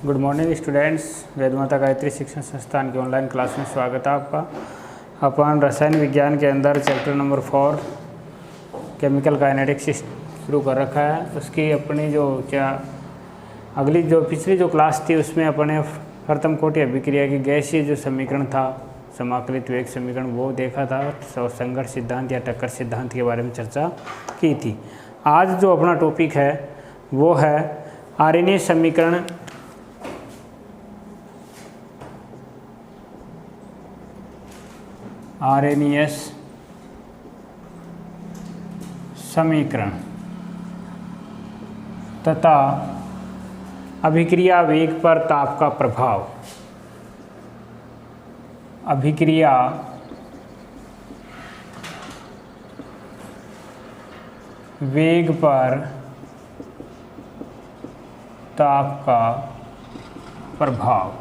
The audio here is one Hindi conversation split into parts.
Good morning students. वेद माता गायत्री शिक्षण संस्थान की ऑनलाइन क्लास में स्वागत है आपका। अपन रसायन विज्ञान के अंदर चैप्टर नंबर 4 केमिकल काइनेटिक्स शुरू कर रखा है। उसकी अपनी जो पिछली जो क्लास थी उसमें अपने प्रथम कोटि अभिक्रिया की गैसीय जो समीकरण था, समाकलित वेग समीकरण, वो देखा था और संघर्ष सिद्धांत या टक्कर सिद्धांत के बारे में चर्चा की थी। आज जो अपना टॉपिक है वो है आरएनए समीकरण। आरएनएस समीकरण तथा अभिक्रिया वेग पर ताप का प्रभाव। अभिक्रिया वेग पर ताप का प्रभाव,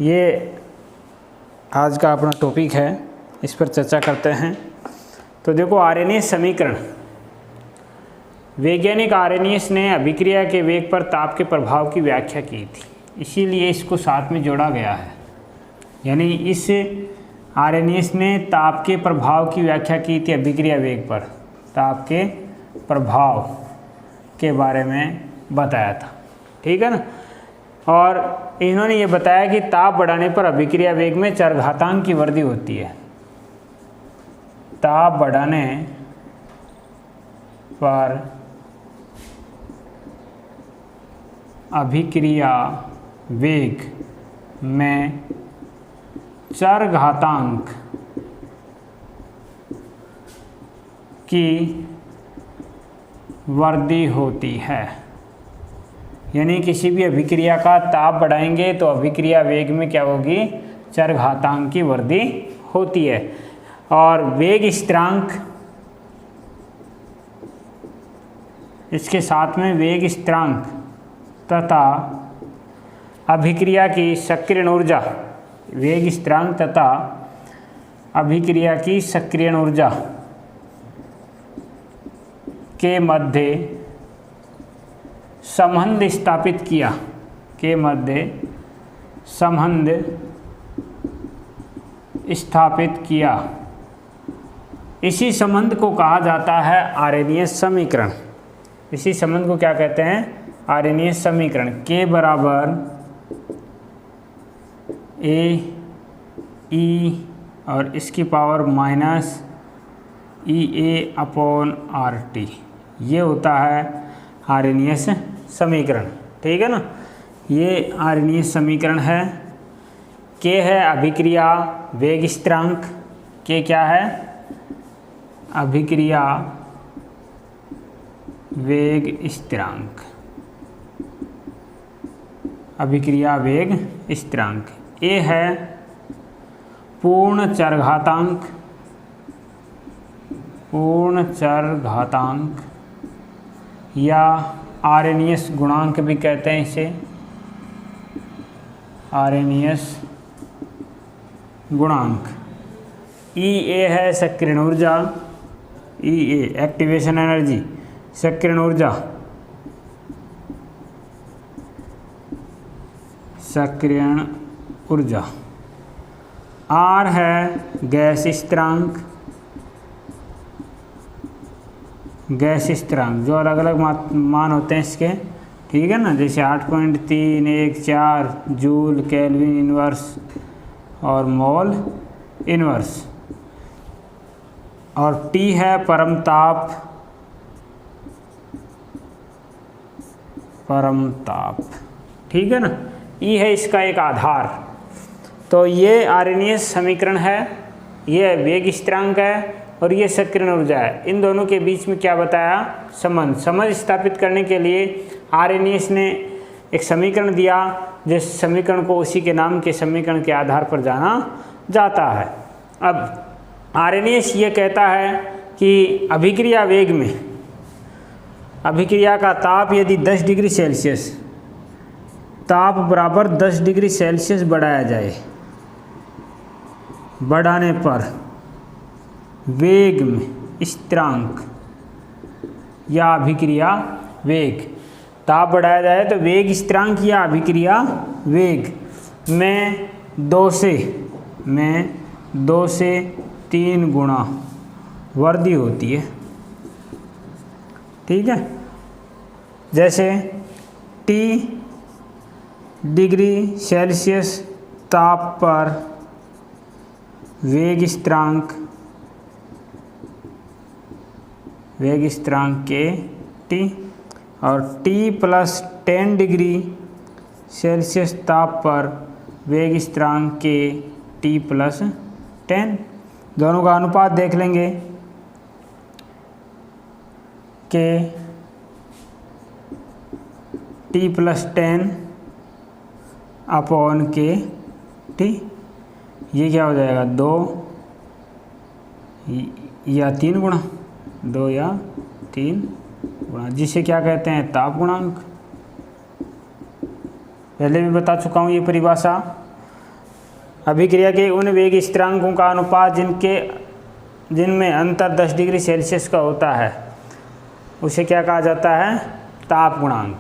ये आज का अपना टॉपिक है, इस पर चर्चा करते हैं। तो देखो, आरएनए समीकरण, वैज्ञानिक आरएनएस ने अभिक्रिया के वेग पर ताप के प्रभाव की व्याख्या की थी, इसीलिए इसको साथ में जोड़ा गया है। यानी इस आरएनएस ने ताप के प्रभाव की व्याख्या की थी, अभिक्रिया वेग पर ताप के प्रभाव के बारे में बताया था, ठीक है ना। और इन्होंने ये बताया कि ताप बढ़ाने पर अभिक्रिया वेग में चरघातांक की वृद्धि होती है। ताप बढ़ाने पर अभिक्रिया वेग में चरघातांक की वृद्धि होती है। यानी किसी भी अभिक्रिया का ताप बढ़ाएंगे तो अभिक्रिया वेग में क्या होगी, चरघातांक की वृद्धि होती है। और वेग स्थिरांक, इसके साथ में वेग स्थिरांक तथा अभिक्रिया की सक्रियण ऊर्जा, वेग स्थिरांक तथा अभिक्रिया की सक्रियण ऊर्जा के मध्य संबंध स्थापित किया, के मध्य संबंध स्थापित किया। इसी संबंध को कहा जाता है आरएनएस समीकरण। इसी संबंध को क्या कहते हैं, आरएनएस समीकरण। के बराबर ए ई और इसकी पावर माइनस ई ए अपॉन आर टी, ये होता है आरएनएस समीकरण, ठीक है ना। ये आरएनएस समीकरण है। के है अभिक्रिया वेग स्थिरांक, के क्या है, अभिक्रिया वेग स्थिरांक, अभिक्रिया वेग स्थिरांक। ए है पूर्ण चरघातांक, पूर्ण चरघातांक या आरएनएस गुणांक भी कहते हैं इसे, आरएनएस गुणांक। ई ए है सक्रियण ऊर्जा, ई ए एक्टिवेशन एनर्जी, सक्रियण ऊर्जा, सक्रियण ऊर्जा। आर है गैस स्थिरांक, गैस स्थिरांक, जो अलग अलग मान होते हैं इसके, ठीक है ना, जैसे 8.314 जूल, केल्विन इनवर्स और मोल इनवर्स। और टी है परमताप, परमताप, ठीक है ना। ई है इसका एक आधार। तो ये आरएनएस समीकरण है, ये वेग स्थिरांक है और ये सक्रियण ऊर्जा है। इन दोनों के बीच में क्या बताया, समझ स्थापित करने के लिए आरएनएस ने एक समीकरण दिया, जिस समीकरण को उसी के नाम के समीकरण के आधार पर जाना जाता है। अब आरएनएस ये कहता है कि अभिक्रिया वेग में अभिक्रिया का ताप यदि 10 डिग्री सेल्सियस, ताप बराबर 10 डिग्री सेल्सियस बढ़ाया जाए, बढ़ाने पर वेग में स्थिरांक या अभिक्रिया वेग ताप बढ़ाया जाए तो वेग स्थिरांक या अभिक्रिया वेग में 2 से 3 गुना वृद्धि होती है। ठीक है, जैसे T डिग्री सेल्सियस ताप पर वेग स्थिरांक के T और T + 10 डिग्री सेल्सियस ताप पर वेग स्थिरांक के T + 10, दोनों का अनुपात देख लेंगे के T + 10 अपॉन के T, ये क्या हो जाएगा 2 या 3 गुणा, 2 या 3 गुणा, जिसे क्या कहते हैं ताप गुणांक। पहले भी बता चुका हूँ ये परिभाषा। अभिक्रिया के उन वेग स्थिरांकों का अनुपात जिनमें अंतर 10 डिग्री सेल्सियस का होता है उसे क्या कहा जाता है, ताप गुणांक।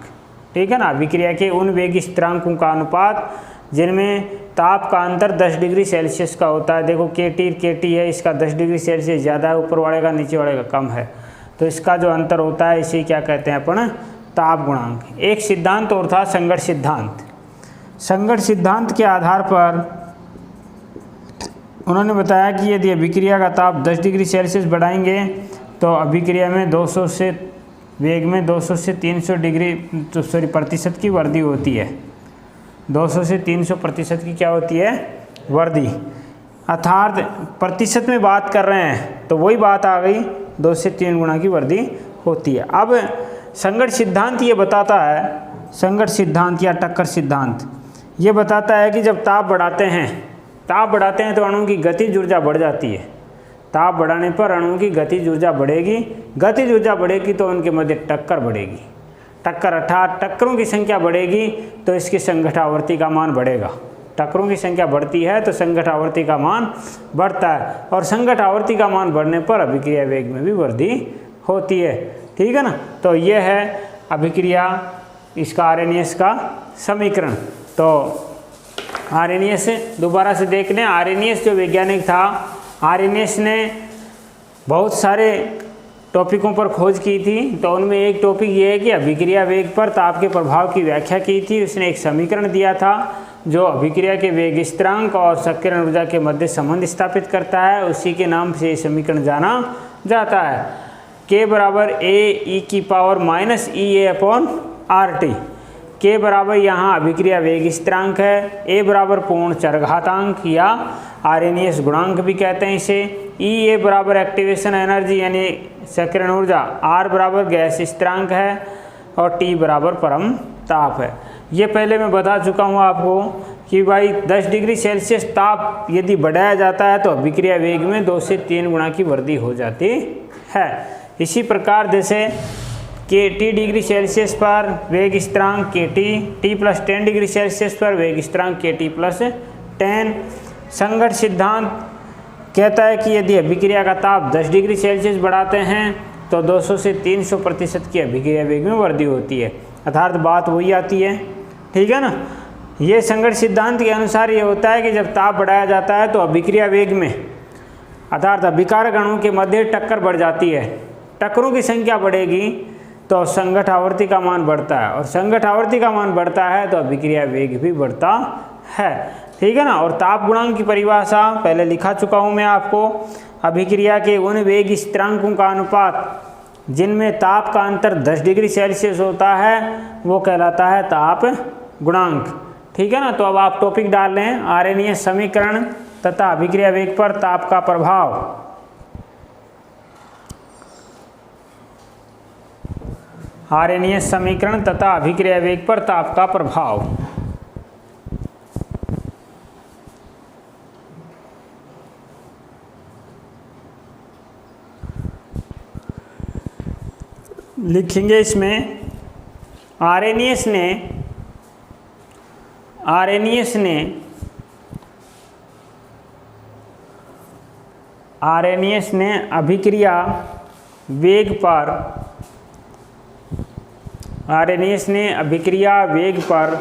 ठीक है ना, अभिक्रिया के उन वेग स्थिरांकों का अनुपात जिनमें ताप का अंतर 10 डिग्री सेल्सियस का होता है। देखो KT है, इसका 10 डिग्री सेल्सियस ज़्यादा है ऊपर वाले का, नीचे वाले का कम है, तो इसका जो अंतर होता है इसे क्या कहते हैं अपन, ताप गुणांक। एक सिद्धांत और था संघट्ट सिद्धांत। संघट्ट सिद्धांत के आधार पर उन्होंने बताया कि यदि अभिक्रिया का ताप 10 डिग्री सेल्सियस बढ़ाएंगे तो अभिक्रिया में 200 से वेग में 200 से 300 डिग्री प्रतिशत की वृद्धि होती है। 200 से 300 प्रतिशत की क्या होती है, वृद्धि। अर्थात प्रतिशत में बात कर रहे हैं तो वही बात आ गई, 2 से 3 गुना की वृद्धि होती है। अब संघट्ट सिद्धांत ये बताता है, संघट्ट सिद्धांत या टक्कर सिद्धांत ये बताता है कि जब ताप बढ़ाते हैं तो अणुओं की गतिज ऊर्जा बढ़ जाती है। ताप बढ़ाने पर अणुओं की गतिज ऊर्जा बढ़ेगी, गतिज ऊर्जा बढ़ेगी तो उनके मध्य टक्कर बढ़ेगी। टक्कर अर्थात टक्करों की संख्या बढ़ेगी तो इसकी संघट्ट आवर्ती का मान बढ़ेगा। टक्करों की संख्या बढ़ती है तो संघट्ट आवर्ती का मान बढ़ता है, और संघट्ट आवर्ती का मान बढ़ने पर अभिक्रिया वेग में भी वृद्धि होती है। ठीक है ना, तो यह है अभिक्रिया, इसका आरएनएस का समीकरण। तो आरएनएस दोबारा से देख लें। आरएनएस जो वैज्ञानिक था, आरएनएस ने बहुत सारे टॉपिकों पर खोज की थी, तो उनमें एक टॉपिक ये है कि अभिक्रिया वेग पर ताप के प्रभाव की व्याख्या की थी। उसने एक समीकरण दिया था जो अभिक्रिया के वेग स्थिरांक और सक्रियण ऊर्जा के मध्य संबंध स्थापित करता है, उसी के नाम से समीकरण जाना जाता है। K बराबर A e⁻⁻ K बराबर यहाँ अभिक्रिया वेग स्थिरांक है, A बराबर पूर्ण चरघातांक या आरएनएस गुणांक भी कहते हैं इसे, E A बराबर एक्टिवेशन एनर्जी यानी सक्रियण ऊर्जा, R बराबर गैस स्थिरांक है और T बराबर परम ताप है। ये पहले मैं बता चुका हूँ आपको कि भाई 10 डिग्री सेल्सियस ताप यदि बढ़ाया जाता है तो अभिक्रिया वेग में 2 से 3 गुना की वृद्धि हो जाती है। इसी प्रकार जैसे T डिग्री सेल्सियस पर वेग स्थिरांक T + 10 डिग्री सेल्सियस पर वेग स्थिरांक T + 10। संघट्ट सिद्धांत कहता है कि यदि अभिक्रिया का ताप 10 डिग्री सेल्सियस बढ़ाते हैं तो 200 से 300 प्रतिशत की अभिक्रिया वेग में वृद्धि होती है। अर्थात बात वही आती है। ठीक है ना, ये संघट्ट सिद्धांत के अनुसार ये होता है कि जब ताप बढ़ाया जाता है तो अभिक्रिया वेग में अर्थात अभिकारक अणुओं के मध्य टक्कर बढ़ जाती है। टक्करों की संख्या बढ़ेगी तो संघट्ट आवर्ती का मान बढ़ता है, और संघट्ट आवर्ती का मान बढ़ता है तो अभिक्रिया वेग भी बढ़ता है। ठीक है ना, और ताप गुणांक की परिभाषा पहले लिखा चुका हूँ मैं आपको। अभिक्रिया के उन वेग स्थिरांकों का अनुपात जिनमें ताप का अंतर 10 डिग्री सेल्सियस होता है वो कहलाता है ताप गुणांक। ठीक है ना, तो अब आप टॉपिक डाल लें, आरएनएस समीकरण तथा अभिक्रिया वेग पर ताप का प्रभाव। आरएनएस समीकरण तथा अभिक्रिया वेग पर ताप का प्रभाव। लिखेंगे इसमें आरएनएस अभिक्रिया वेग पर आर्रेनियस ने अभिक्रिया वेग पर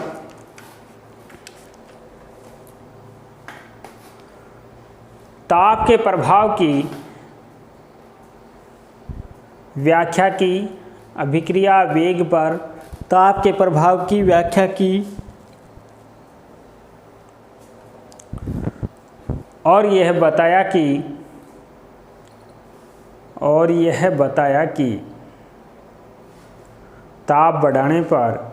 ताप के प्रभाव की व्याख्या की, अभिक्रिया वेग पर ताप के प्रभाव की व्याख्या की और यह बताया कि ताप बढ़ाने पर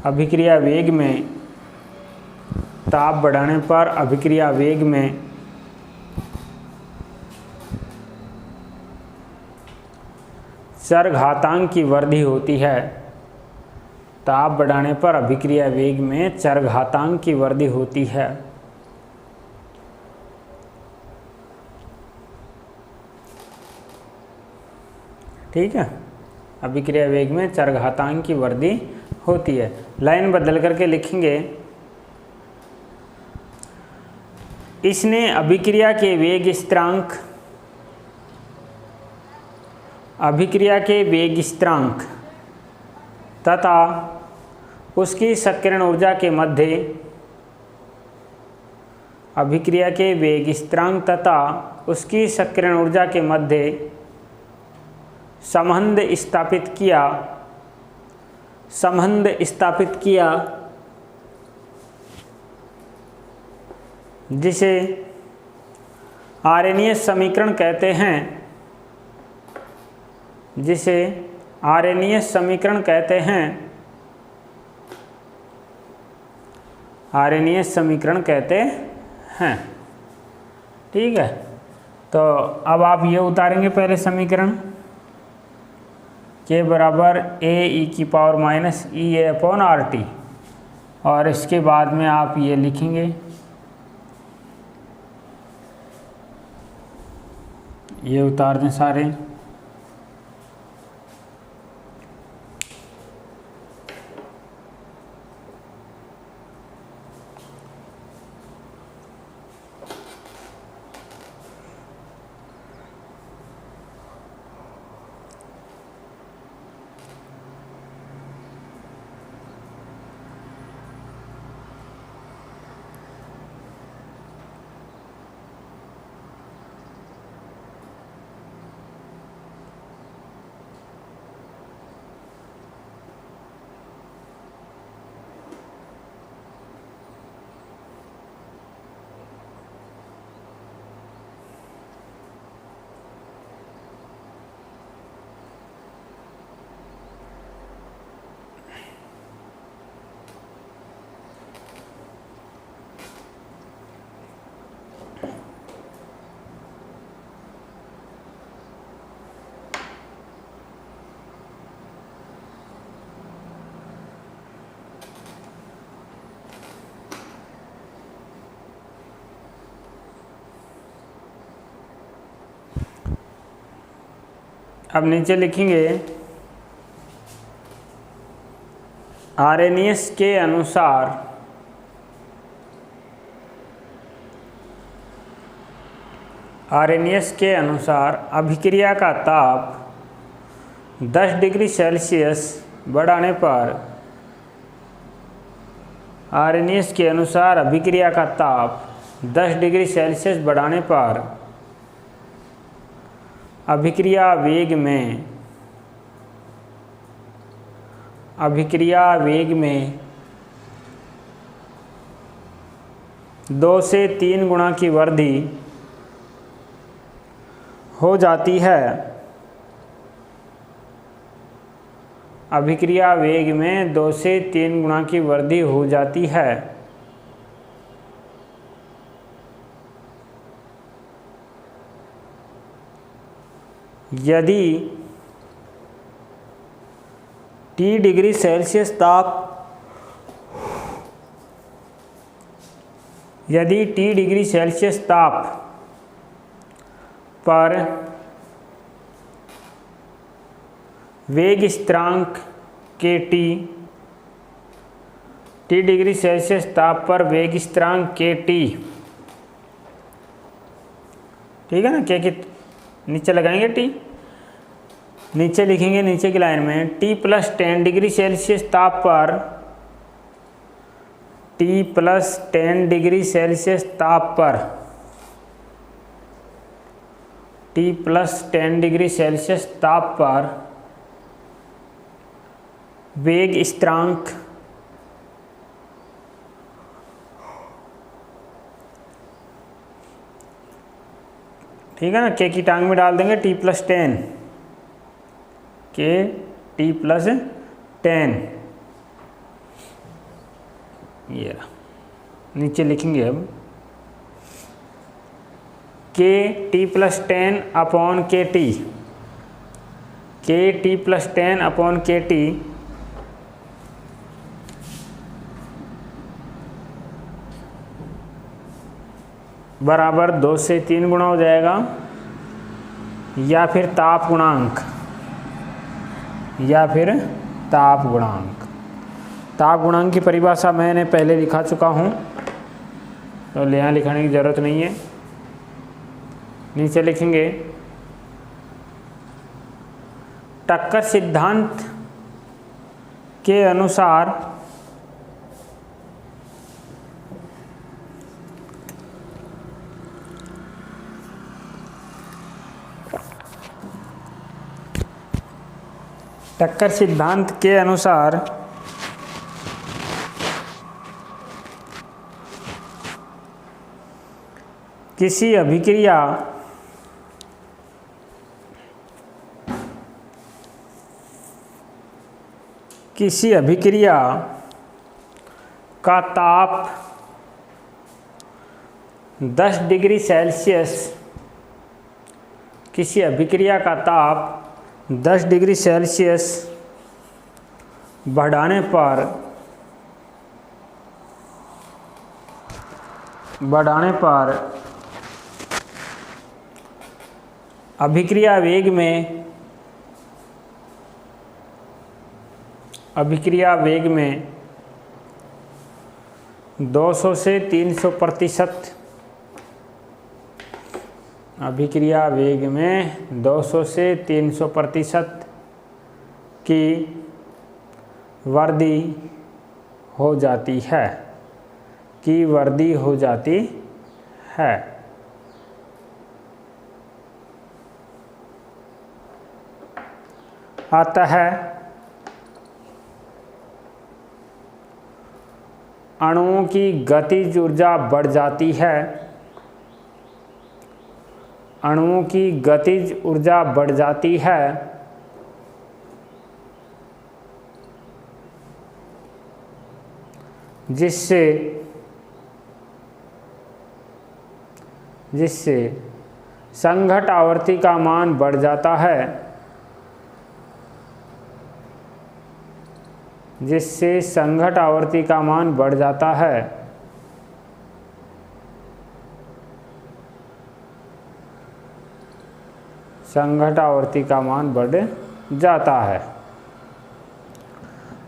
अभिक्रिया वेग में चरघातांक की वृद्धि होती है। ताप बढ़ाने पर अभिक्रिया वेग में चरघातांक की वृद्धि होती है। ठीक है, अभिक्रिया वेग में चरघातांक की वृद्धि होती है। लाइन बदल करके लिखेंगे, इसने अभिक्रिया के वेग स्थिरांक तथा उसकी सक्रियण ऊर्जा के मध्य संबंध स्थापित किया जिसे आर्रेनियस समीकरण कहते हैं। ठीक है, तो अब आप ये उतारेंगे पहले समीकरण के बराबर a⁻⁻ और इसके बाद में आप ये लिखेंगे, ये उतार दें सारे। अब नीचे लिखेंगे, आर्रेनियस के अनुसार अभिक्रिया का ताप 10 डिग्री सेल्सियस बढ़ाने पर अभिक्रिया वेग में 2 से 3 गुना की वृद्धि हो जाती है। अभिक्रिया वेग में 2 से 3 गुना की वृद्धि हो जाती है। यदि T डिग्री सेल्सियस ताप पर वेग स्थिरांक kT, T डिग्री सेल्सियस ताप पर वेग स्थिरांक kT, ठीक है ना, नीचे लगाएंगे टी, नीचे लिखेंगे नीचे की लाइन में T + 10 डिग्री सेल्सियस ताप पर, T + 10 डिग्री सेल्सियस ताप पर, T + 10 डिग्री सेल्सियस ताप पर वेग स्थिरांक ठीक है ना, के की टांग में डाल देंगे T + 10, के T + 10, ये नीचे लिखेंगे अब के T + 10 अपॉन के टी, के T + 10 अपॉन के टी बराबर 2 से 3 गुना हो जाएगा, या फिर ताप गुणांक, या फिर ताप गुणांक। ताप गुणांक की परिभाषा मैंने पहले लिखा चुका हूँ, तो यहाँ लिखने की ज़रूरत नहीं है। नीचे लिखेंगे टक्कर सिद्धांत के अनुसार टक्कर सिद्धांत के अनुसार किसी अभिक्रिया का ताप 10 डिग्री सेल्सियस, किसी अभिक्रिया का ताप 10 डिग्री सेल्सियस बढ़ाने पर अभिक्रिया वेग में 200 से 300%, अभिक्रिया वेग में 200 से 300% की वृद्धि हो जाती है, अतः अणुओं की गतिज ऊर्जा बढ़ जाती है, अणुओं की गतिज ऊर्जा बढ़ जाती है, जिससे संघट्ट आवर्ती का मान बढ़ जाता है, जिससे संघट्ट आवर्ती का मान बढ़ जाता है। संघट्ट आवर्ती का मान बढ़ जाता है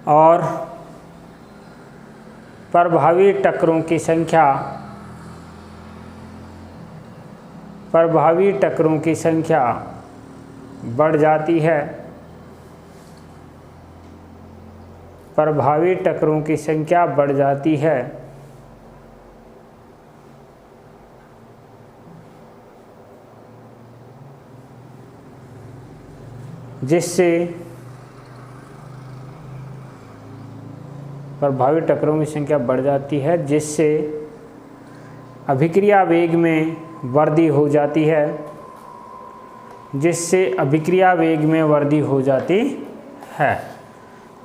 और प्रभावी टक्करों की संख्या बढ़ जाती है, प्रभावी टक्करों की संख्या बढ़ जाती है, जिससे प्रभावी टक्करों की संख्या बढ़ जाती है, जिससे अभिक्रिया वेग में वृद्धि हो जाती है, जिससे अभिक्रिया वेग में वृद्धि हो जाती है।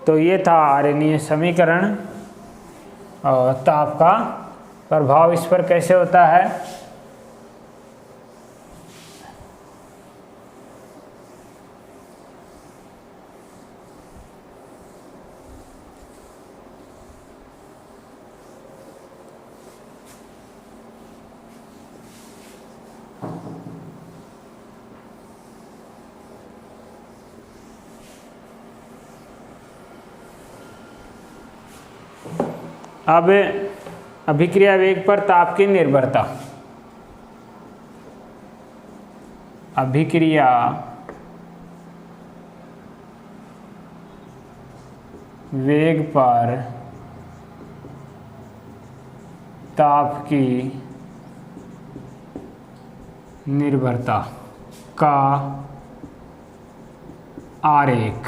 तो ये था आर्यनीय समीकरण और ताप का प्रभाव इस पर कैसे होता है। अब अभिक्रिया वेग पर ताप की निर्भरता। अभिक्रिया वेग पर ताप की निर्भरता का आरेख।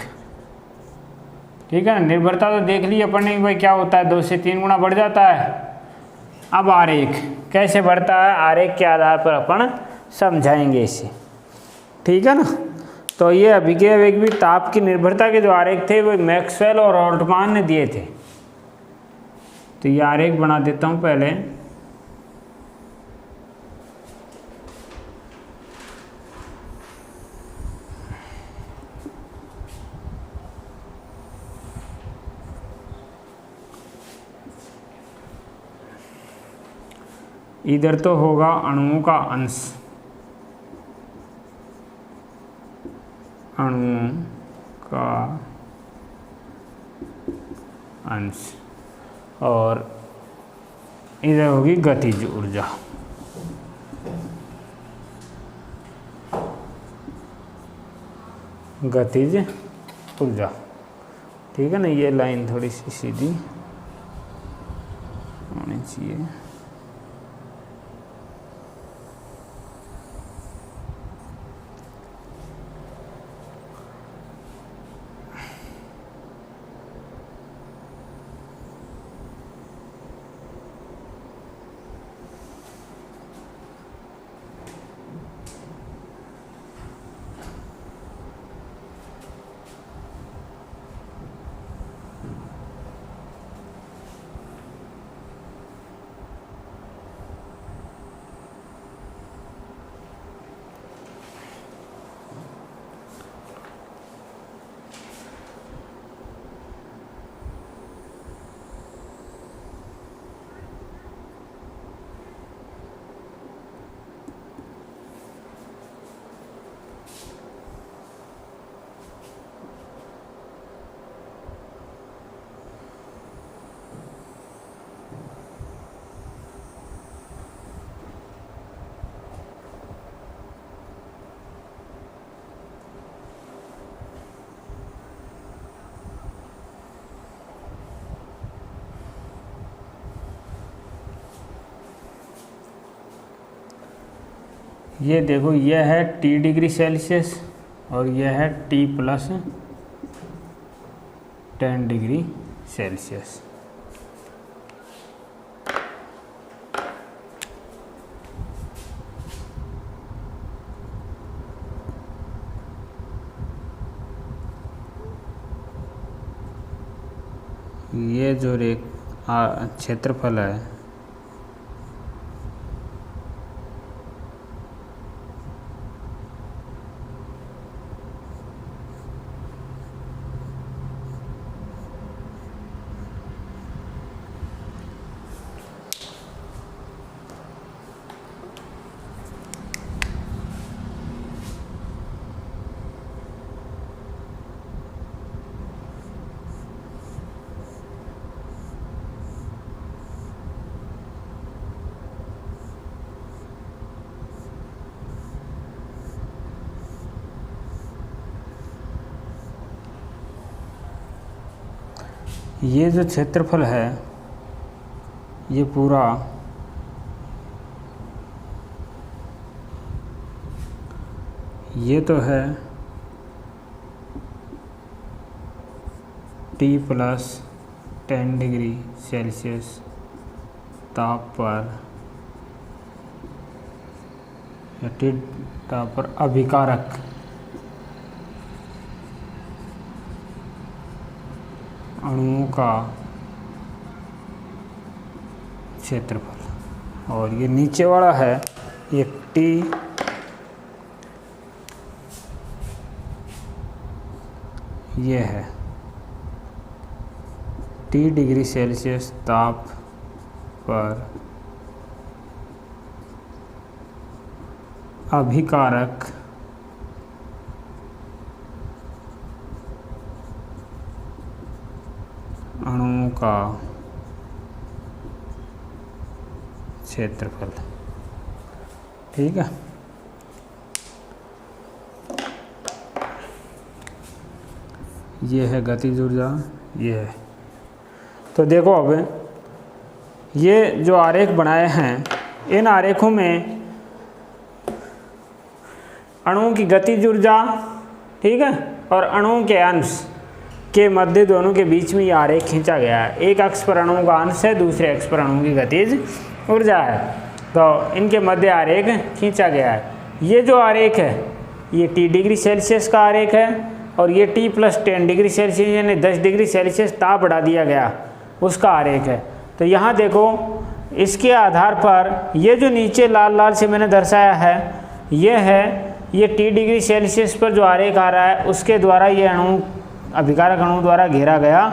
ठीक है ना, निर्भरता तो देख ली अपन ने भाई क्या होता है, 2 से 3 गुना बढ़ जाता है। अब आरेख कैसे बढ़ता है, आरेख के आधार पर अपन समझाएंगे इसे। ठीक है ना, तो ये अभिक्रिया वेग भी ताप की निर्भरता के जो आरेख थे वो मैक्सवेल और ऑल्टमान ने दिए थे। तो ये आरेख बना देता हूँ पहले। इधर तो होगा अणुओं का अंश, अणुओं का अंश, और इधर होगी गतिज ऊर्जा। गतिज ऊर्जा। ठीक है ना, ये लाइन थोड़ी सी सीधी होनी चाहिए। ये देखो, यह है T डिग्री सेल्सियस और यह है T + 10 डिग्री सेल्सियस। ये जो क्षेत्रफल है ये जो क्षेत्रफल है ये पूरा ये तो है T + 10 डिग्री सेल्सियस ताप पर T ताप पर अभिकारक अणुओं का क्षेत्रफल। और ये नीचे वाला है ये T ये है T डिग्री सेल्सियस ताप पर अभिकारक अणुओं का क्षेत्रफल। ठीक है, ये है गतिज ऊर्जा, ये है। तो देखो अब ये जो आरेख बनाए हैं, इन आरेखों में अणुओं की गतिज ऊर्जा, ठीक है, और अणुओं के अंश के मध्य दोनों के बीच में ये आरेख खींचा गया है। एक अक्ष पर अणुओं का अंश है, दूसरे अक्ष पर अणुओं की गतिज ऊर्जा है, तो इनके मध्य आरेख खींचा गया है। ये जो आरेख है ये T डिग्री सेल्सियस का आरेख है, और ये T + 10 डिग्री सेल्सियस यानी 10 डिग्री सेल्सियस ताप बढ़ा दिया गया उसका आरेख है। तो यहाँ देखो, इसके आधार पर ये जो नीचे लाल लाल से मैंने दर्शाया है, ये T डिग्री सेल्सियस पर जो आरेख आ रहा है उसके द्वारा ये अणु, अभिकारक अणु द्वारा घेरा गया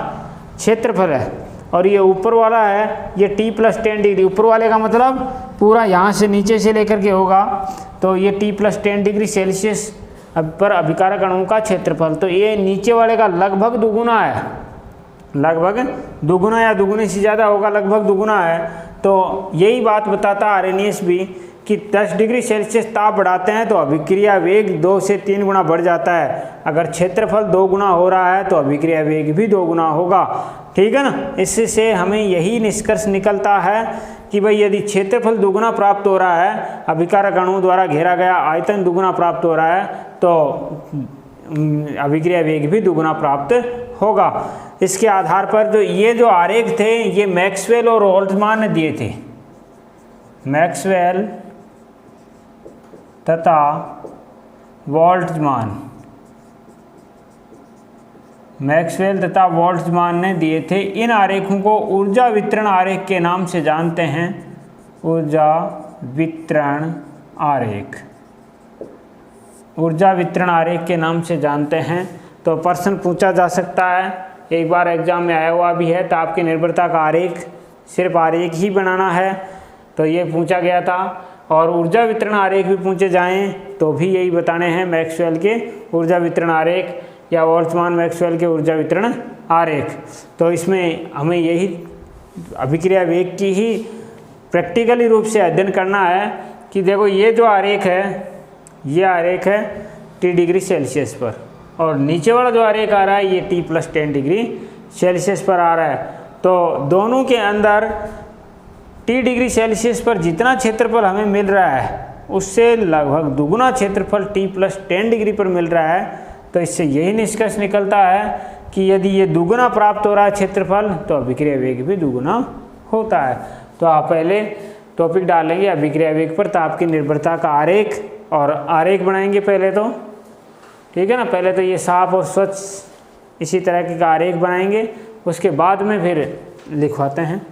क्षेत्रफल है। और ये ऊपर वाला है ये T + 10 डिग्री, ऊपर वाले का मतलब पूरा यहाँ से नीचे से लेकर के होगा, तो ये T + 10 डिग्री सेल्सियस पर अभिकारक अणु का क्षेत्रफल। तो ये नीचे वाले का लगभग दुगुना है, लगभग दुगुना या दुगुने से ज़्यादा होगा, लगभग दुगुना है। तो यही बात बताता आर्हेनियस भी कि 10 डिग्री सेल्सियस ताप बढ़ाते हैं तो अभिक्रिया वेग 2 से 3 गुना बढ़ जाता है। अगर क्षेत्रफल 2 गुना हो रहा है तो अभिक्रिया वेग भी 2 गुना होगा, ठीक है ना। इससे हमें यही निष्कर्ष निकलता है कि भाई यदि क्षेत्रफल दुगुना प्राप्त हो रहा है, अभिकारक अणु द्वारा घेरा गया आयतन दुगुना प्राप्त हो रहा है, तो अभिक्रिया वेग भी दुगुना प्राप्त होगा। इसके आधार पर जो आरेख थे ये मैक्सवेल और बोल्ट्जमान ने दिए थे। मैक्सवेल तथा बोल्ट्जमान, मैक्सवेल तथा बोल्ट्जमान ने दिए थे। इन आरेखों को ऊर्जा वितरण आरेख के नाम से जानते हैं, ऊर्जा वितरण आरेख, ऊर्जा वितरण आरेख के नाम से जानते हैं। तो प्रश्न पूछा जा सकता है, एक बार एग्जाम में आया हुआ भी है, ताप की निर्भरता का आरेख, सिर्फ आरेख ही बनाना है, तो ये पूछा गया था। और ऊर्जा वितरण आरेख भी पूछे जाएं तो भी यही बताने हैं, मैक्सवेल के ऊर्जा वितरण आरेख या बोल्ट्जमान मैक्सवेल के ऊर्जा वितरण आरेख। तो इसमें हमें यही अभिक्रिया वेग की ही प्रैक्टिकली रूप से अध्ययन करना है कि देखो ये जो आरेख है, ये आरेख है T डिग्री सेल्सियस पर, और नीचे वाला जो आरेख आ रहा है ये T + 10 डिग्री सेल्सियस पर आ रहा है। तो दोनों के अंदर T डिग्री सेल्सियस पर जितना क्षेत्रफल हमें मिल रहा है उससे लगभग दुगुना क्षेत्रफल T + 10 डिग्री पर मिल रहा है। तो इससे यही निष्कर्ष निकलता है कि यदि ये दुगुना प्राप्त हो रहा है क्षेत्रफल तो अभिक्रिया वेग भी दुगुना होता है। तो आप पहले टॉपिक डालेंगे अभिक्रिया वेग पर ताप की निर्भरता का आरेख, और आरेख बनाएंगे पहले तो, ठीक है ना। पहले तो ये साफ और स्वच्छ इसी तरह का आरेख बनाएंगे, उसके बाद में फिर लिखवाते हैं।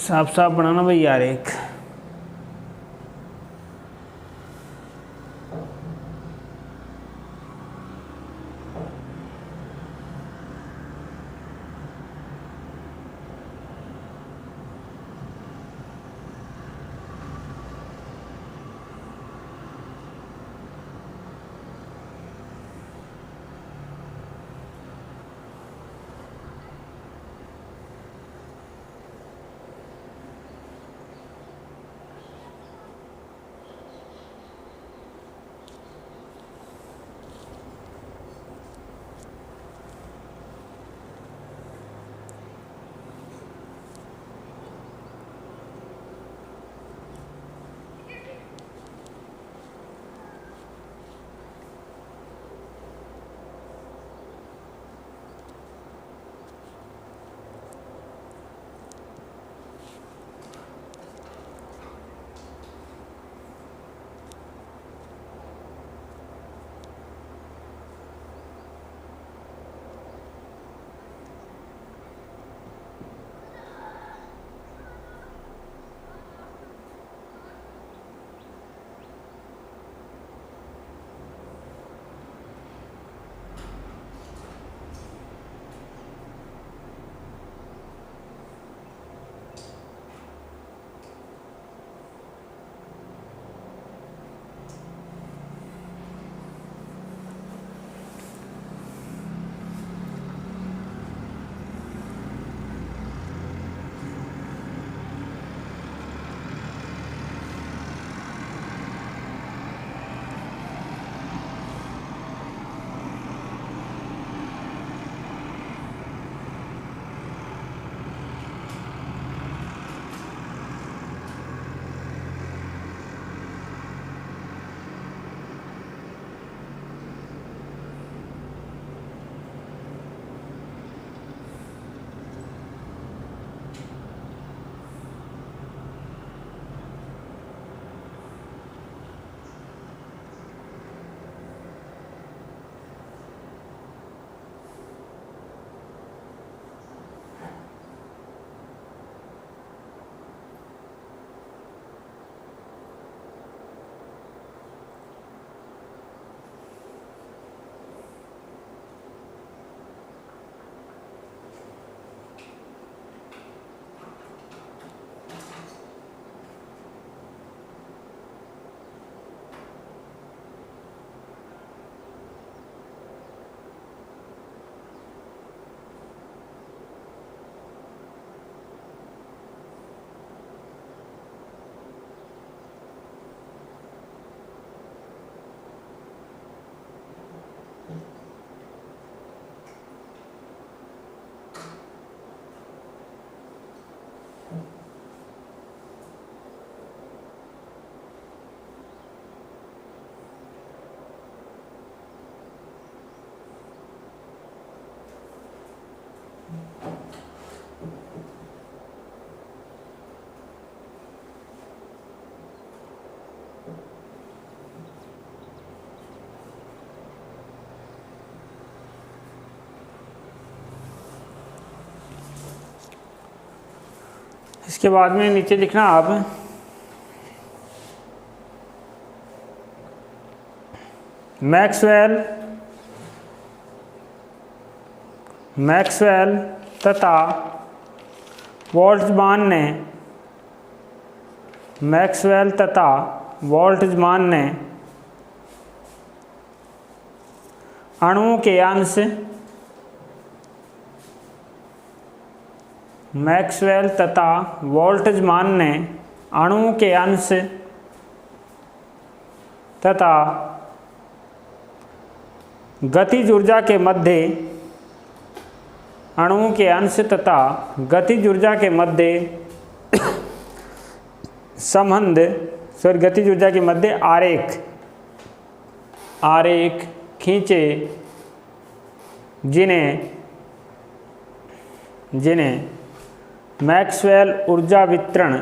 साफ साफ बनाना भाई आरेख। इसके बाद में नीचे लिखना आप मैक्सवेल तथा बोल्ट्जमान ने अणुओं के अंश मैक्सवेल तथा बोल्ट्जमान ने अणुओं के अंश तथा गतिज ऊर्जा के मध्य अणुओं के अंश तथा गतिज ऊर्जा के मध्य संबंध गतिज ऊर्जा के मध्य आरेख खींचे जिन्हें मैक्सवेल ऊर्जा वितरण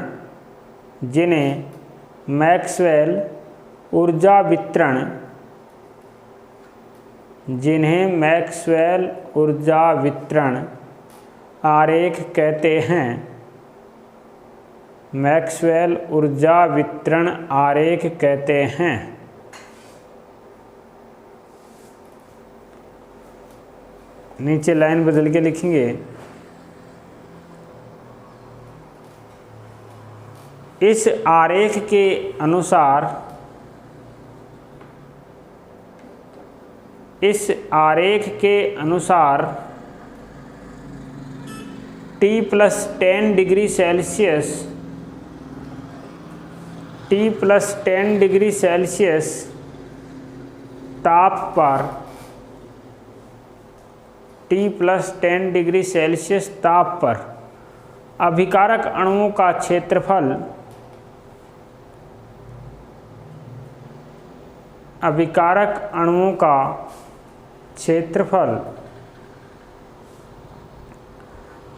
आरेख कहते हैं। मैक्सवेल ऊर्जा वितरण आरेख कहते हैं। नीचे लाइन बदल के लिखेंगे, इस आरेख के अनुसार T+10 डिग्री सेल्सियस ताप पर अभिकारक अणुओं का क्षेत्रफल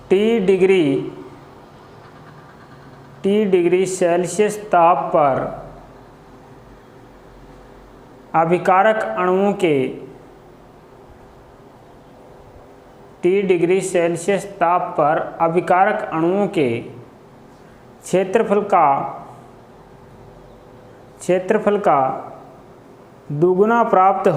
T डिग्री सेल्सियस ताप पर अभिकारक अणुओं के T डिग्री सेल्सियस ताप पर अभिकारक अणुओं के क्षेत्रफल का दुगुना प्राप्त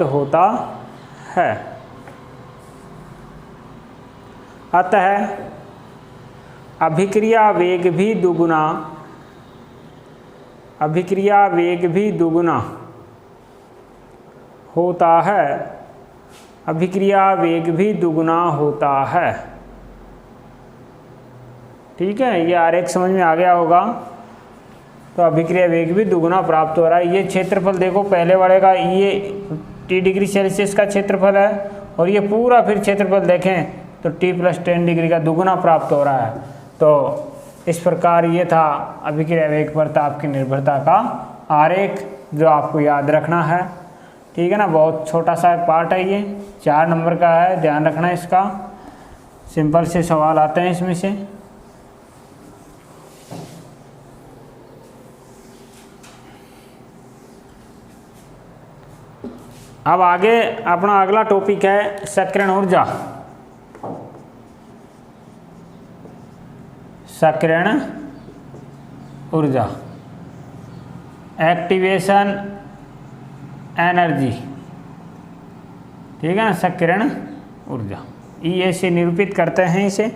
होता है। अतः अभिक्रिया वेग भी दुगुना होता है। ठीक है, ये आरेख समझ में आ गया होगा। तो अभिक्रिया वेग भी दुगुना प्राप्त हो रहा है। ये क्षेत्रफल देखो, पहले वाले का ये T डिग्री सेल्सियस का क्षेत्रफल है, और ये पूरा फिर क्षेत्रफल देखें तो T+10 डिग्री का दुगुना प्राप्त हो रहा है। तो इस प्रकार ये था अभिक्रिया वेग पर ताप की निर्भरता का आरेख, जो आपको याद रखना है। ठीक है ना, बहुत छोटा सा पार्ट है, ये 4 नंबर का है, ध्यान रखना इसका। सिंपल से सवाल आते हैं इसमें से। अब आगे अपना अगला टॉपिक है सक्रियण ऊर्जा। सक्रियण ऊर्जा, एक्टिवेशन एनर्जी। ठीक है ना, सक्रियण ऊर्जा E से निरूपित करते हैं इसे।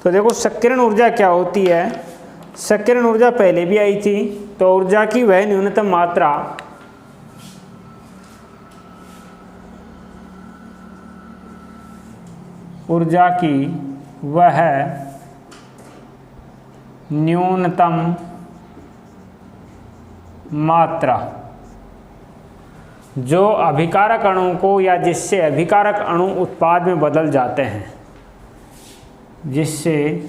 तो देखो सक्रियण ऊर्जा क्या होती है। सक्रियण ऊर्जा पहले भी आई थी। तो ऊर्जा की वह न्यूनतम मात्रा जो अभिकारक अणु को या जिससे अभिकारक अणु उत्पाद में बदल जाते हैं, जिससे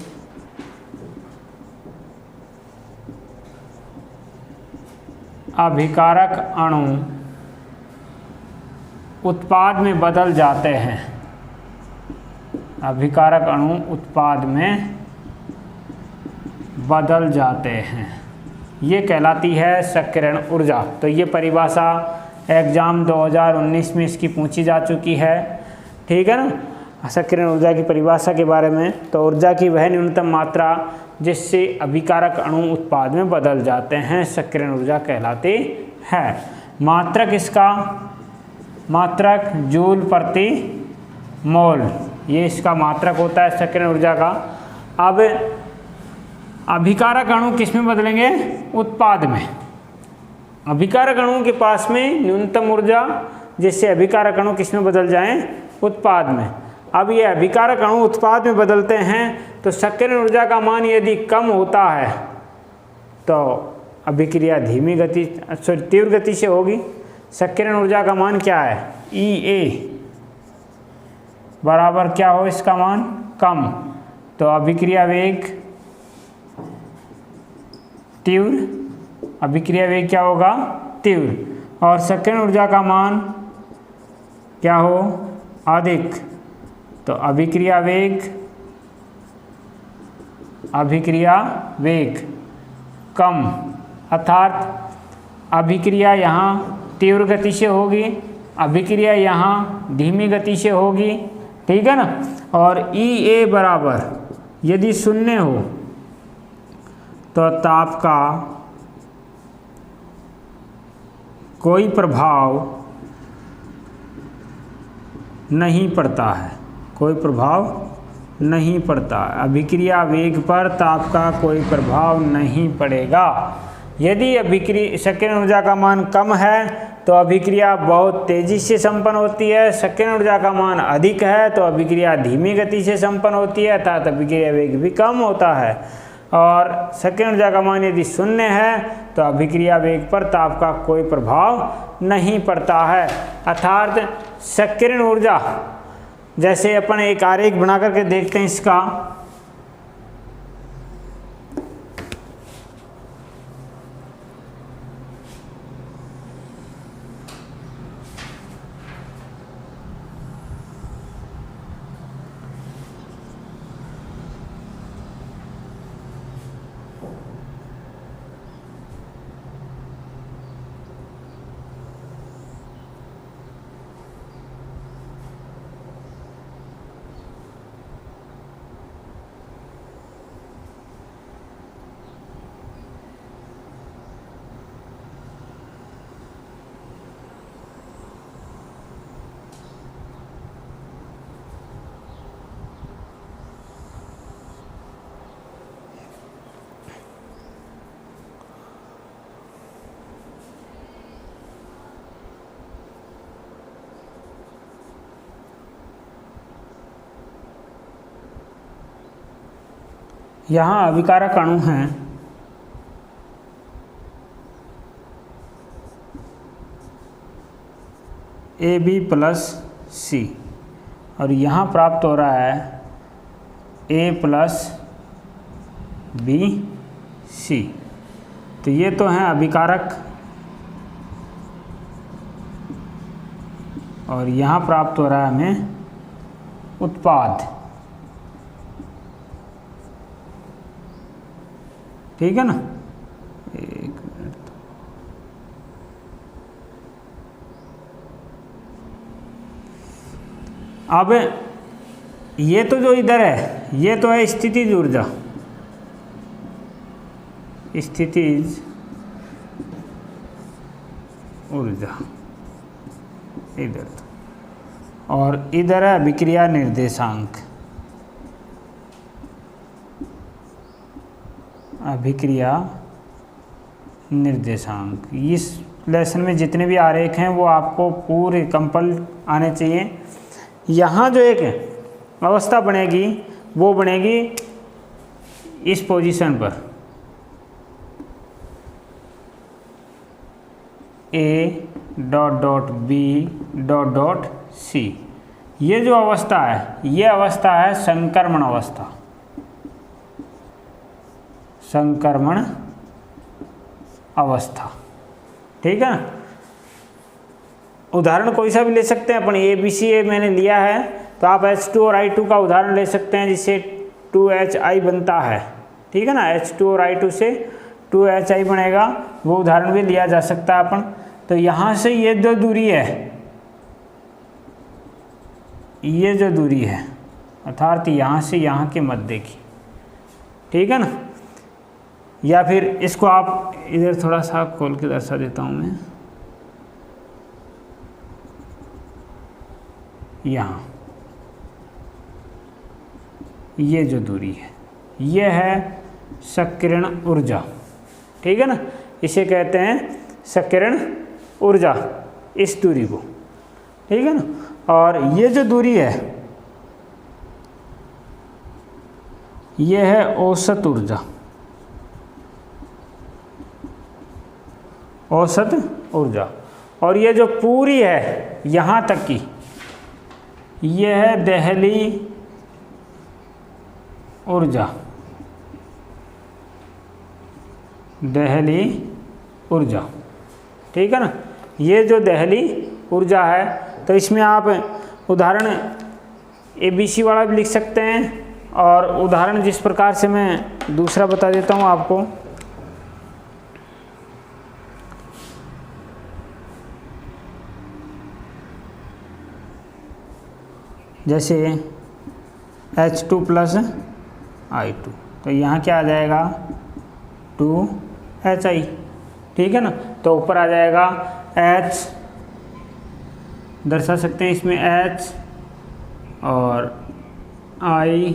अभिकारक अणु उत्पाद में बदल जाते हैं, अभिकारक अणु उत्पाद में बदल जाते हैं, ये कहलाती है सक्रियण ऊर्जा। तो ये परिभाषा एग्ज़ाम 2019 में इसकी पूछी जा चुकी है, ठीक है ना। सक्रियण ऊर्जा की परिभाषा के बारे में, तो ऊर्जा की वह न्यूनतम मात्रा जिससे अभिकारक अणु उत्पाद में बदल जाते हैं सक्रियण ऊर्जा कहलाती है। मात्रक इसका, मात्रक जूल प्रति मोल, ये इसका मात्रक होता है सक्रियण ऊर्जा का। अब अभिकारक अणु किस में बदलेंगे? उत्पाद में। अभिकारक अणुओं के पास में न्यूनतम ऊर्जा जिससे अभिकारक अणु किस में बदल जाएं? उत्पाद में। अब ये अभिकारक अणु उत्पाद में बदलते हैं तो सक्रियण ऊर्जा का मान यदि कम होता है तो अभिक्रिया धीमी गति, तीव्र गति से होगी। सक्रियण ऊर्जा का मान क्या है? EA बराबर क्या हो इसका मान? कम, तो अभिक्रिया वेग तीव्र, अभिक्रिया वेग क्या होगा? तीव्र। और सक्रियण ऊर्जा का मान क्या हो? अधिक, तो अभिक्रिया वेग कम, अर्थात अभिक्रिया यहाँ तीव्र गति से होगी, अभिक्रिया यहाँ धीमी गति से होगी, ठीक है ना। और EA बराबर यदि 0 हो तो ताप का कोई प्रभाव नहीं पड़ता है, कोई प्रभाव नहीं पड़ता। अभिक्रिया वेग पर ताप का कोई प्रभाव नहीं पड़ेगा। यदि अभिक्रिया सक्रियण ऊर्जा का मान कम है तो अभिक्रिया बहुत तेजी से संपन्न होती है, सक्रियण ऊर्जा का मान अधिक है तो अभिक्रिया धीमी गति से संपन्न होती है, अर्थात अभिक्रिया वेग भी कम होता है। और सक्रियण ऊर्जा का मान यदि 0 है तो अभिक्रिया वेग पर ताप का कोई प्रभाव नहीं पड़ता है। अर्थात सक्रियण ऊर्जा, जैसे अपन एक आरेख बना करके देखते हैं इसका, यहाँ अभिकारक अणु हैं AB+C और यहाँ प्राप्त हो रहा है A+BC। तो ये तो हैं अभिकारक और यहाँ प्राप्त हो रहा है हमें उत्पाद, ठीक है ना। एक मिनट, अब ये तो जो इधर है ये तो है स्थितिज ऊर्जा, स्थितिज ऊर्जा इधर तो, और इधर है अभिक्रिया निर्देशांक, अभिक्रिया निर्देशांक। इस लेसन में जितने भी आरेख हैं वो आपको पूरे कंपल आने चाहिए। यहाँ जो एक अवस्था बनेगी वो बनेगी इस पोजीशन पर, A.B.C। ये जो अवस्था है ये अवस्था है संक्रमण अवस्था, संक्रमण अवस्था, ठीक है। उदाहरण कोई सा भी ले सकते हैं अपन, ABC मैंने लिया है तो आप H2 और I2 का उदाहरण ले सकते हैं जिससे 2HI बनता है, ठीक है ना। H2 और I2 से 2HI बनेगा, वो उदाहरण भी लिया जा सकता है अपन। तो यहाँ से ये जो दूरी है, ये जो दूरी है अर्थात यहाँ से यहाँ के मध्य की, ठीक है ना। या फिर इसको आप इधर थोड़ा सा खोल के दर्शा देता हूँ मैं, यहाँ ये जो दूरी है ये है सक्रियण ऊर्जा, ठीक है ना। इसे कहते हैं सक्रियण ऊर्जा, इस दूरी को, ठीक है ना। और ये जो दूरी है ये है औसत ऊर्जा, औसत ऊर्जा। और ये जो पूरी है यहाँ तक की ये है देहली ऊर्जा, देहली ऊर्जा, ठीक है ना। ये जो देहली ऊर्जा है, तो इसमें आप उदाहरण ABC वाला भी लिख सकते हैं, और उदाहरण जिस प्रकार से मैं दूसरा बता देता हूँ आपको, जैसे H2 + I2, तो यहाँ क्या आ जाएगा 2HI, ठीक है ना। तो ऊपर आ जाएगा H, दर्शा सकते हैं इसमें H और I,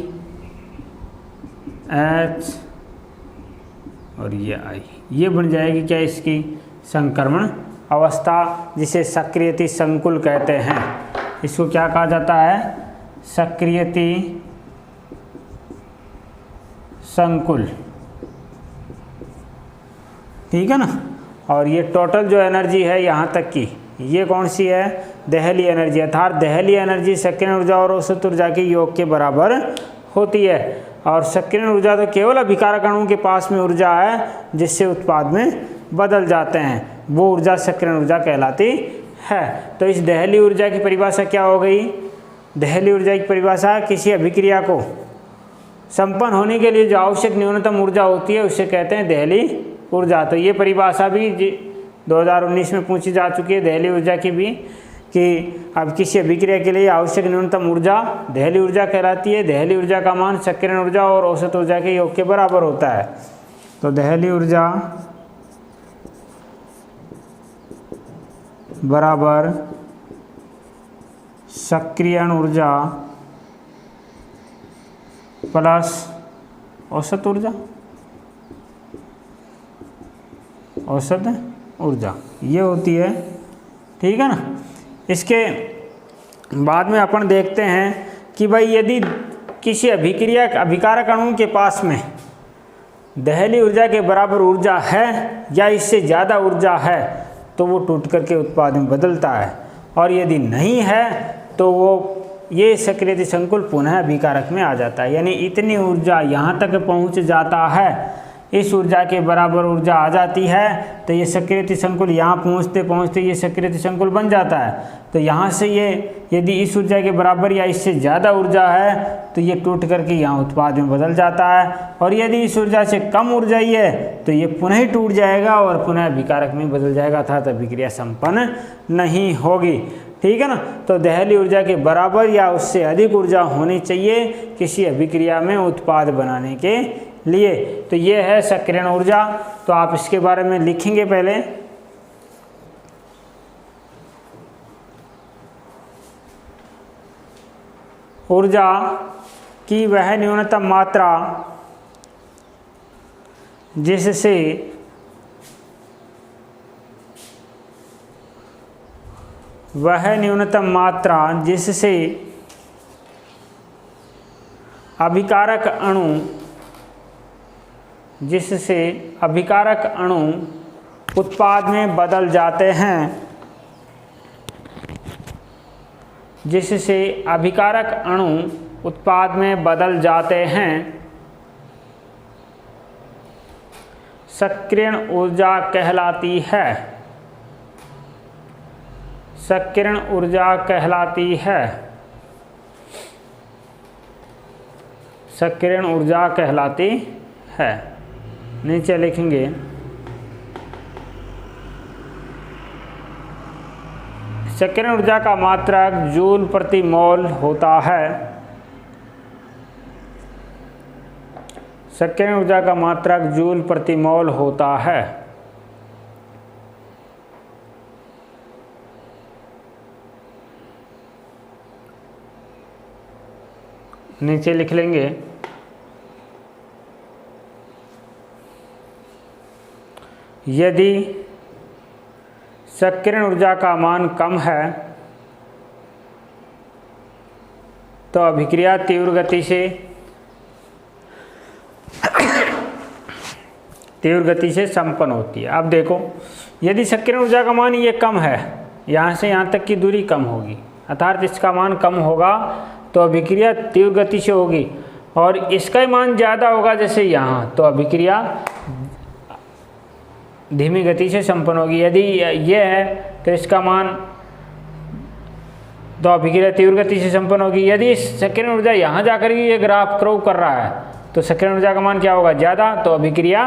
H और ये I, ये बन जाएगी क्या इसकी संक्रमण अवस्था, जिसे सक्रियति संकुल कहते हैं। इसको क्या कहा जाता है, सक्रियति संकुल, ठीक है ना। और ये टोटल जो एनर्जी है यहाँ तक की, ये कौन सी है, देहली एनर्जी, अर्थात देहली एनर्जी सक्रियण ऊर्जा और औसत ऊर्जा के योग के बराबर होती है। और सक्रियण ऊर्जा तो केवल अभिकारक अणु के पास में ऊर्जा है जिससे उत्पाद में बदल जाते हैं, वो ऊर्जा सक्रियण ऊर्जा कहलाती है। तो इस देहली ऊर्जा की परिभाषा क्या हो गई, देहली ऊर्जा की परिभाषा किसी अभिक्रिया को संपन्न होने के लिए जो आवश्यक न्यूनतम ऊर्जा होती है उसे कहते हैं देहली ऊर्जा। तो ये परिभाषा भी 2019 में पूछी जा चुकी है देहली ऊर्जा की भी, कि अब किसी अभिक्रिया के लिए आवश्यक न्यूनतम ऊर्जा देहली ऊर्जा कहलाती है। देहली ऊर्जा का मान सक्रियण ऊर्जा और औसत ऊर्जा के योग के बराबर होता है। तो देहली ऊर्जा बराबर सक्रियण ऊर्जा प्लस औसत ऊर्जा, औसत ऊर्जा ये होती है, ठीक है ना। इसके बाद में अपन देखते हैं कि भाई यदि किसी अभिक्रिया अभिकारक अणु के पास में देहली ऊर्जा के बराबर ऊर्जा है या इससे ज़्यादा ऊर्जा है तो वो टूट करके उत्पाद में बदलता है, और यदि नहीं है तो वो ये सक्रियति संकुल पुनः अभिकारक में आ जाता है। यानी इतनी ऊर्जा यहाँ तक पहुँच जाता है, इस ऊर्जा के बराबर ऊर्जा आ जाती है, तो ये सक्रियति संकुल यहाँ पहुँचते पहुँचते ये सक्रियति संकुल बन जाता है। तो यहाँ से ये यदि इस ऊर्जा के बराबर या इससे ज़्यादा ऊर्जा है तो ये टूट करके यहाँ उत्पाद में बदल जाता है, और यदि इस ऊर्जा से कम ऊर्जा ही है तो ये पुनः ही टूट जाएगा और पुनः अभिकारक में बदल जाएगा, अर्थात अभिक्रिया संपन्न नहीं होगी, ठीक है ना। तो देहली ऊर्जा के बराबर या उससे अधिक ऊर्जा होनी चाहिए किसी अभिक्रिया में उत्पाद बनाने के लिए। तो ये है सक्रियण ऊर्जा। तो आप इसके बारे में लिखेंगे पहले, ऊर्जा की वह न्यूनतम मात्रा जिससे अभिकारक अणु उत्पाद में बदल जाते हैं, जिससे अभिकारक अणु उत्पाद में बदल जाते हैं, सक्रियण ऊर्जा कहलाती है, सक्रियण ऊर्जा कहलाती है, सक्रियण ऊर्जा कहलाती है। नीचे लिखेंगे सक्रियण ऊर्जा का मात्रक जूल प्रति मोल होता है। सक्रियण ऊर्जा का मात्रक जूल प्रति मोल होता है। नीचे लिख लेंगे यदि सक्रियण ऊर्जा का मान कम है तो अभिक्रिया तीव्र गति से संपन्न होती है। अब देखो, यदि सक्रियण ऊर्जा का मान ये कम है, यहाँ से यहाँ तक की दूरी कम होगी, अर्थात इसका मान कम होगा तो अभिक्रिया तीव्र गति से होगी, और इसका मान ज़्यादा होगा जैसे यहाँ, तो अभिक्रिया धीमी गति से संपन्न होगी। यदि ये है तो इसका मान, तो अभिक्रिया तीव्र गति से संपन्न होगी। यदि सक्रियण ऊर्जा यहाँ जाकर ये ग्राफ क्रॉ कर रहा है तो सक्रियण ऊर्जा का मान क्या होगा, ज़्यादा, तो अभिक्रिया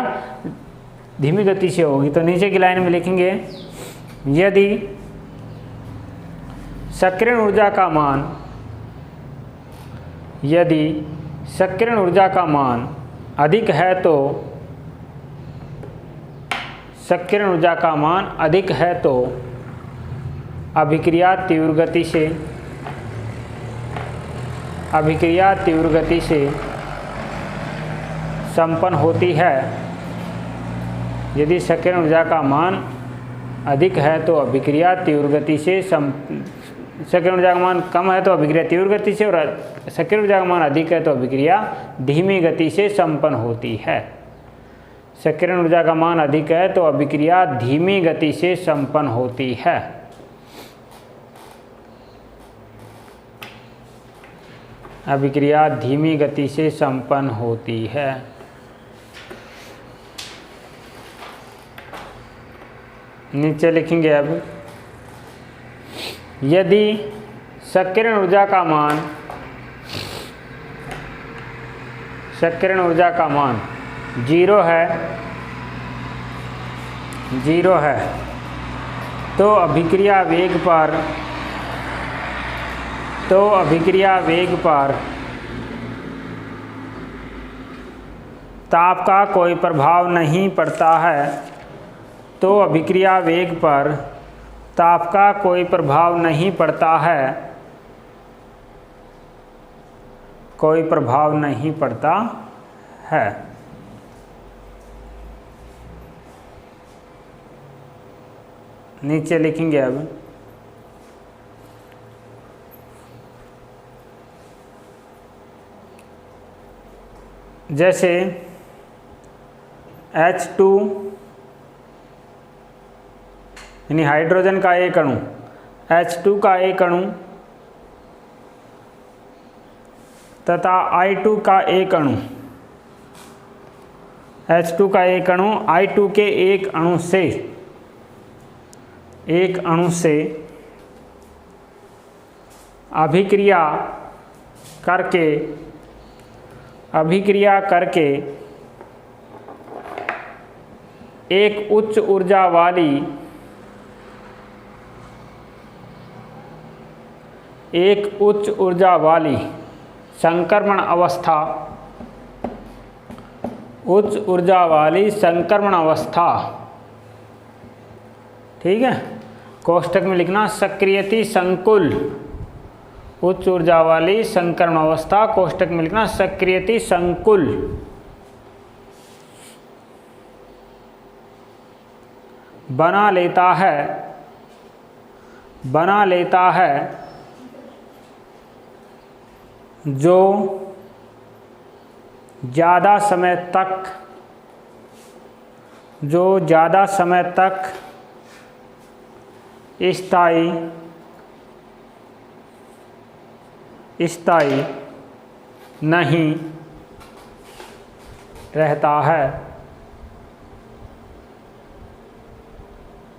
धीमी गति से होगी। तो नीचे की लाइन में लिखेंगे यदि सक्रियण ऊर्जा का मान, यदि सक्रियण ऊर्जा का मान अधिक है तो, सक्रियण ऊर्जा का मान अधिक है तो अभिक्रिया तीव्र गति से, अभिक्रिया तीव्र गति से संपन्न होती है। यदि सक्रियण ऊर्जा का मान अधिक है तो अभिक्रिया तीव्र गति से सक्रियण ऊर्जा का मान कम है तो अभिक्रिया तीव्र गति से, और सक्रियण ऊर्जा का मान अधिक है तो अभिक्रिया धीमी गति से संपन्न होती है। सक्रियण ऊर्जा का मान अधिक है तो अभिक्रिया धीमी गति से संपन्न होती है। अभिक्रिया धीमी गति से संपन्न होती है। नीचे लिखेंगे अब यदि सक्रियण ऊर्जा का मान, सक्रियण ऊर्जा का मान 0 है, 0 है तो अभिक्रिया वेग पर, तो अभिक्रिया वेग पर ताप का कोई प्रभाव नहीं पड़ता है, तो अभिक्रिया वेग पर ताप का कोई प्रभाव नहीं पड़ता है, कोई प्रभाव नहीं पड़ता है। नीचे लिखेंगे अब जैसे H2 यानी हाइड्रोजन का एक अणु, H2 का एक अणु तथा I2 का एक अणु, H2 का एक अणु I2 के एक अणु से, एक अणु से अभिक्रिया करके, अभिक्रिया करके एक उच्च ऊर्जा वाली, एक उच्च ऊर्जा वाली संक्रमण अवस्था, उच्च ऊर्जा वाली संक्रमण अवस्था, ठीक है, कोष्ठक में लिखना सक्रियति संकुल, उच्च ऊर्जा वाली संक्रमण अवस्था, कोष्ठक में लिखना सक्रियति संकुल, बना लेता है, बना लेता है जो ज़्यादा समय तक, जो ज़्यादा समय तक स्थायी, स्थायी नहीं रहता है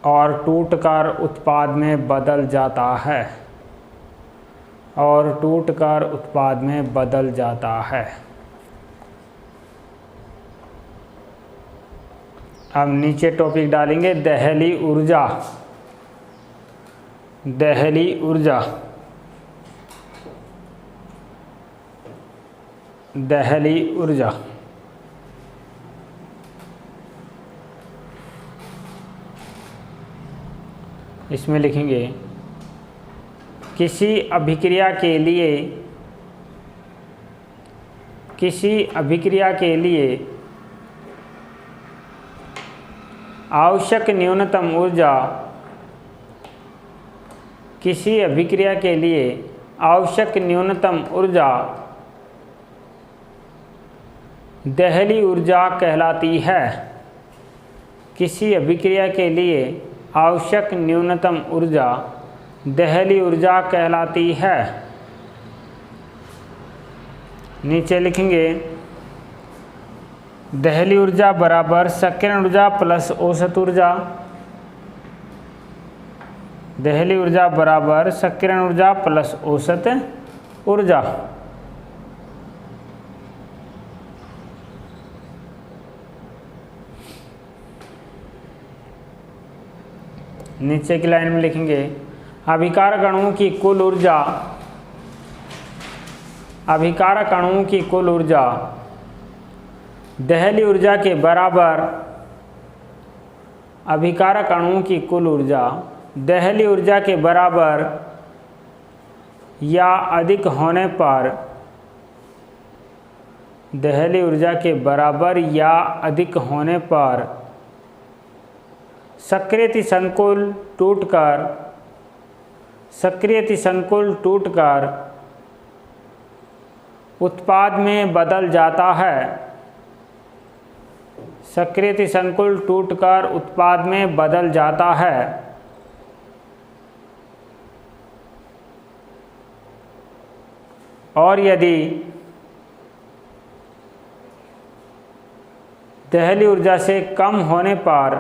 और टूटकर उत्पाद में बदल जाता है, और टूटकर उत्पाद में बदल जाता है। अब नीचे टॉपिक डालेंगे दहली ऊर्जा। दहली ऊर्जा, दहली ऊर्जा। इसमें लिखेंगे किसी अभिक्रिया के लिए, किसी अभिक्रिया के लिए आवश्यक न्यूनतम ऊर्जा, किसी अभिक्रिया के लिए आवश्यक न्यूनतम ऊर्जा दहली ऊर्जा कहलाती है। किसी अभिक्रिया के लिए आवश्यक न्यूनतम ऊर्जा दहली ऊर्जा कहलाती है। नीचे लिखेंगे दहली ऊर्जा बराबर सक्रियण ऊर्जा प्लस औसत ऊर्जा, दहली ऊर्जा बराबर सक्रियण ऊर्जा प्लस औसत ऊर्जा। नीचे की लाइन में लिखेंगे अभिकारक अणुओं की कुल ऊर्जा, अभिकारक अणुओं की कुल ऊर्जा दहली ऊर्जा के बराबर, अभिकारक अणुओं की कुल ऊर्जा दहली ऊर्जा के बराबर या अधिक होने पर, दहली ऊर्जा के बराबर या अधिक होने पर सक्रिय संकुल टूटकर, सक्रिय संकुल टूटकर उत्पाद में बदल जाता है, सक्रिय संकुल टूटकर उत्पाद में बदल जाता है। और यदि दहली ऊर्जा से कम होने पर,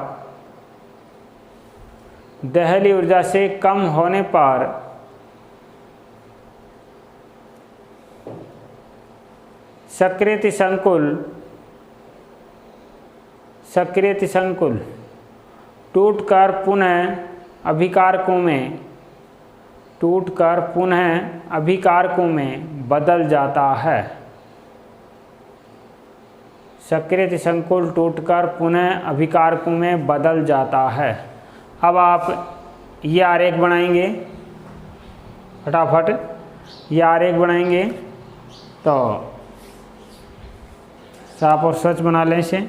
दहली ऊर्जा से कम होने पर सक्रिय संकुल, सक्रिय संकुल टूटकर पुनः अभिकारकों में, टूटकर पुनः अभिकारकों में बदल जाता है, सक्रिय संकुल टूटकर पुनः अभिकारकों में बदल जाता है। अब आप ये आरेख बनाएंगे, फटाफट ये आरेख बनाएंगे तो साफ और स्वच्छ बना लें इसे।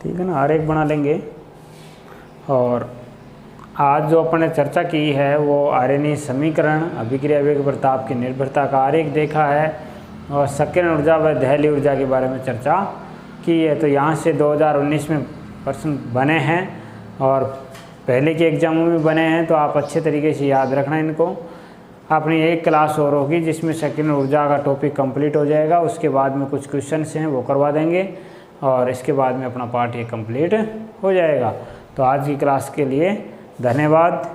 ठीक है ना, आरेख बना लेंगे। और आज जो अपन ने चर्चा की है वो आयनीय समीकरण, अभिक्रिया वेग प्रताप की निर्भरता का आरेख देखा है और सक्रियण ऊर्जा व दहली ऊर्जा के बारे में चर्चा की है। तो यहाँ से 2019 में प्रश्न बने हैं और पहले के एग्जामों में बने हैं, तो आप अच्छे तरीके से याद रखना इनको। अपनी एक क्लास और होगी जिसमें सक्रियण ऊर्जा का टॉपिक कंप्लीट हो जाएगा, उसके बाद में कुछ क्वेश्चंस हैं वो करवा देंगे और इसके बाद में अपना पाठ ये कंप्लीट हो जाएगा। तो आज की क्लास के लिए धन्यवाद।